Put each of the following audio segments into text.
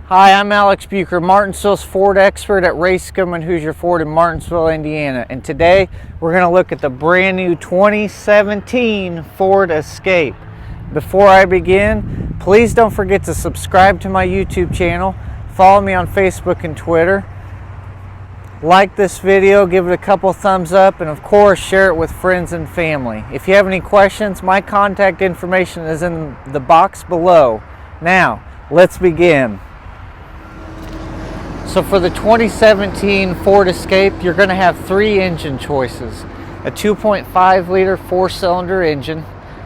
Hi, I'm Alex Buker, Martinsville's Ford expert at Racecom and Hoosier Ford in Martinsville, Indiana. And today we're going to look at the brand new 2017 Ford Escape. Before I begin, please don't forget to subscribe to my YouTube channel, follow me on Facebook and Twitter, like this video, give it a couple thumbs up, and of course share it with friends and family. If you have any questions, my contact information is in the box below. Now, let's begin. So for the 2017 Ford Escape, you're going to have three engine choices. A 2.5 liter four-cylinder engine,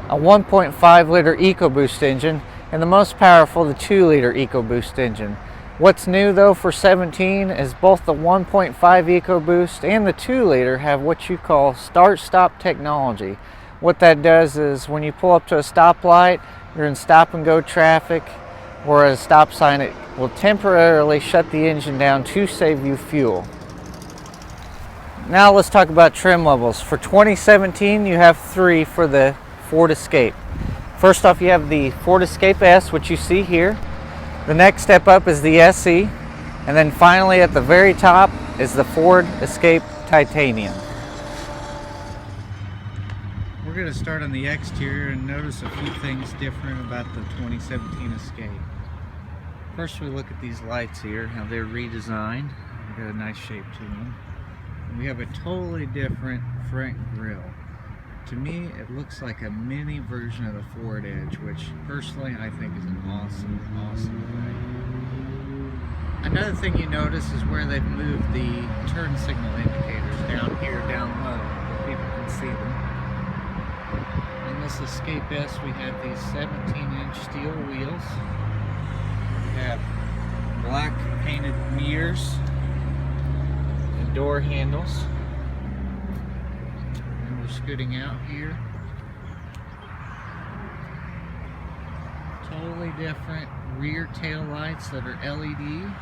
a 1.5 liter EcoBoost engine, and the most powerful, the 2 liter EcoBoost engine. What's new though for 17 is both the 1.5 EcoBoost and the 2 liter have what you call start-stop technology. What that does is when you pull up to a stoplight, you're in stop and go traffic, or at a stop sign, it will temporarily shut the engine down to save you fuel. Now let's talk about trim levels. For 2017, you have three for the Ford Escape. First off, you have the Ford Escape S, which you see here. The next step up is the SE, and then finally at the very top is the Ford Escape Titanium. We're going to start on the exterior and notice a few things different about the 2017 Escape. First, we look at these lights here, how they're redesigned. They've got a nice shape to them. And we have a totally different front grille. To me, it looks like a mini version of the Ford Edge, which personally I think is an awesome thing. Another thing you notice is where they've moved the turn signal indicators down here, down low, where people can see them. In this Escape S, we have these 17-inch steel wheels. We have black painted mirrors and door handles. And we're scooting out here. Totally different rear tail lights that are LED.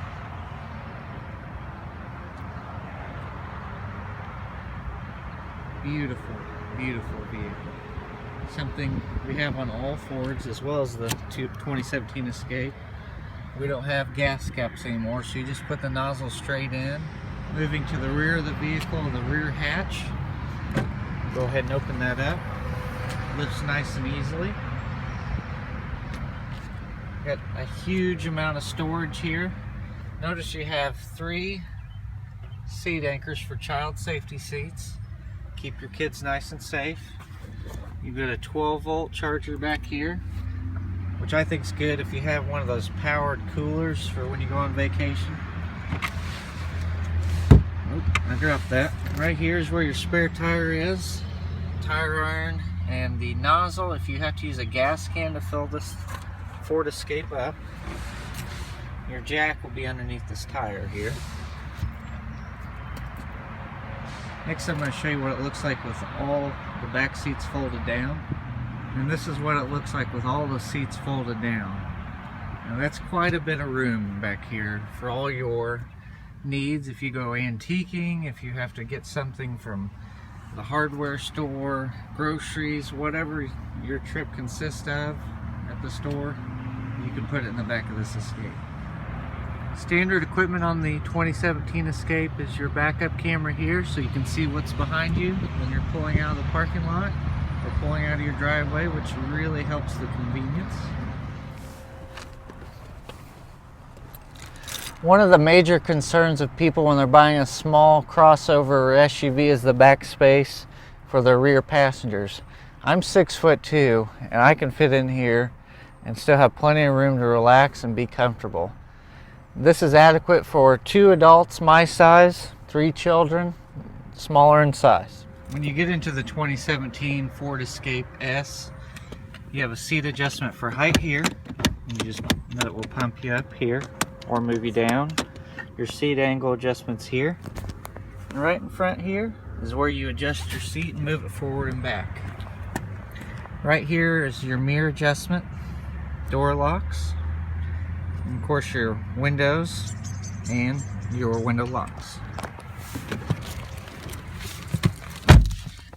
Beautiful, beautiful vehicle. Something we have on all Fords as well as the 2017 Escape. We don't have gas caps anymore, so you just put the nozzle straight in. Moving to the rear of the vehicle, the rear hatch. Go ahead and open that up. Lifts nice and easily. Got a huge amount of storage here. Notice you have 3 seat anchors for child safety seats. Keep your kids nice and safe. You've got a 12-volt charger back here, which I think is good if you have one of those powered coolers for when you go on vacation. Oop, I dropped that. Right here is where your spare tire is, tire iron, and the nozzle if you have to use a gas can to fill this Ford Escape up. Your jack will be underneath this tire here. Next, I'm going to show you what it looks like with all the back seats folded down. And this is what it looks like with all the seats folded down. Now that's quite a bit of room back here for all your needs. If you go antiquing, if you have to get something from the hardware store, groceries, whatever your trip consists of at the store, you can put it in the back of this Escape. Standard equipment on the 2017 Escape is your backup camera here, so you can see what's behind you when you're pulling out of the parking lot or pulling out of your driveway, which really helps the convenience. One of the major concerns of people when they're buying a small crossover or SUV is the back space for their rear passengers. I'm 6'2", and I can fit in here and still have plenty of room to relax and be comfortable. This is adequate for 2 adults my size, 3 children, smaller in size. When you get into the 2017 Ford Escape S, you have a seat adjustment for height here. You just know it will pump you up here or move you down. Your seat angle adjustments here. And right in front here is where you adjust your seat and move it forward and back. Right here is your mirror adjustment, door locks, and of course your windows and your window locks.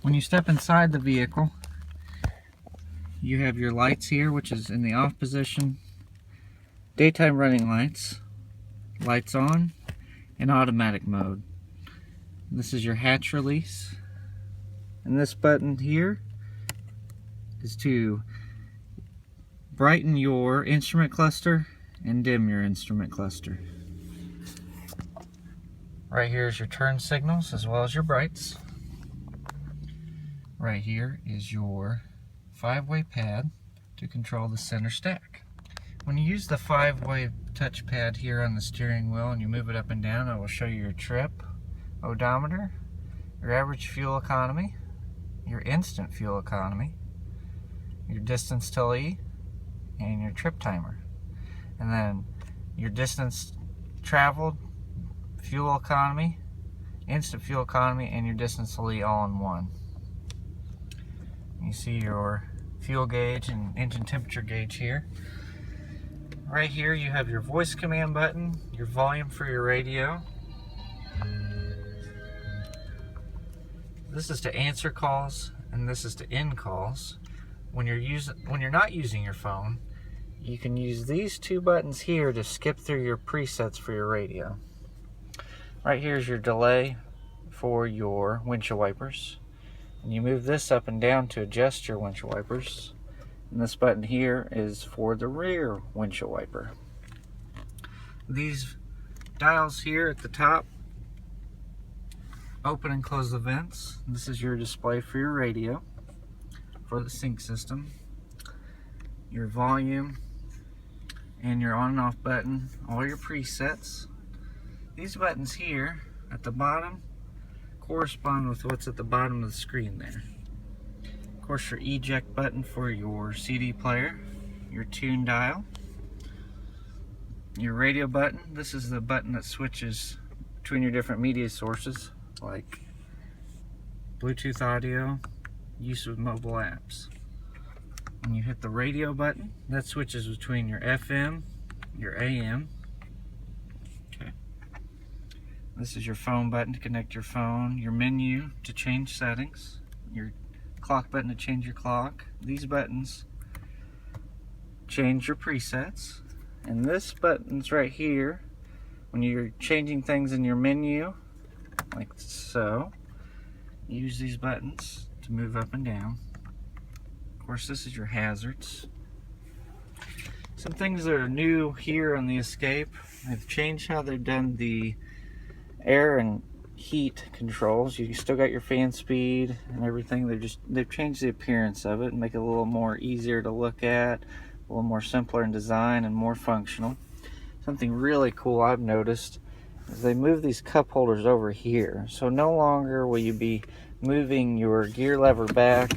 When you step inside the vehicle, you have your lights here, which is in the off position, daytime running lights, lights on, and automatic mode. This is your hatch release. And this button here is to brighten your instrument cluster and dim your instrument cluster. Right here is your turn signals as well as your brights. Right here is your 5-way pad to control the center stack. When you use the 5-way touchpad here on the steering wheel and you move it up and down, it will show you your trip odometer, your average fuel economy, your instant fuel economy, your distance till E, and your trip timer. And then your distance traveled, fuel economy, instant fuel economy, and your distance till E all in one. You see your fuel gauge and engine temperature gauge here. Right here you have your voice command button, your volume for your radio. This is to answer calls, and this is to end calls. When you're not using your phone, you can use these two buttons here to skip through your presets for your radio. Right here is your delay for your windshield wipers. And you move this up and down to adjust your windshield wipers. And this button here is for the rear windshield wiper. These dials here at the top open and close the vents. This is your display for your radio, for the sync system, your volume, and your on and off button, all your presets. These buttons here at the bottom correspond with what's at the bottom of the screen there. Of course, your eject button for your CD player, your tune dial, your radio button. This is the button that switches between your different media sources like Bluetooth audio, use of mobile apps. When you hit the radio button, that switches between your FM, your AM. Okay. This is your phone button to connect your phone, your menu to change settings, your clock button to change your clock. These buttons change your presets. And this button's right here, when you're changing things in your menu, like so, use these buttons to move up and down. Of course, this is your hazards. Some things that are new here on the Escape, they've changed how they've done the air and heat controls. You still got your fan speed and everything. They've changed the appearance of it and make it a little more easier to look at, a little more simpler in design and more functional. Something really cool I've noticed is they move these cup holders over here. So no longer will you be moving your gear lever back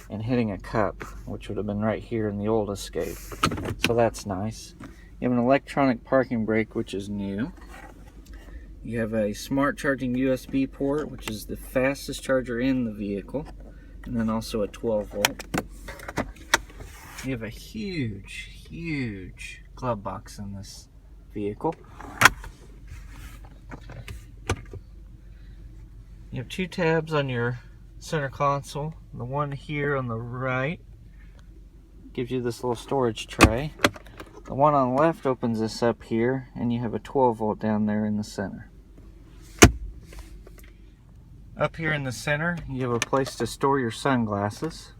and hitting a cup, which would have been right here in the old Escape. So that's nice. You have an electronic parking brake, which is new. You have a smart charging USB port, which is the fastest charger in the vehicle, and then also a 12 volt. You have a huge glove box in this vehicle. You have two tabs on your center console. The one here on the right gives you this little storage tray. The one on the left opens this up here, and you have a 12 volt down there in the center. Up here in the center, you have a place to store your sunglasses.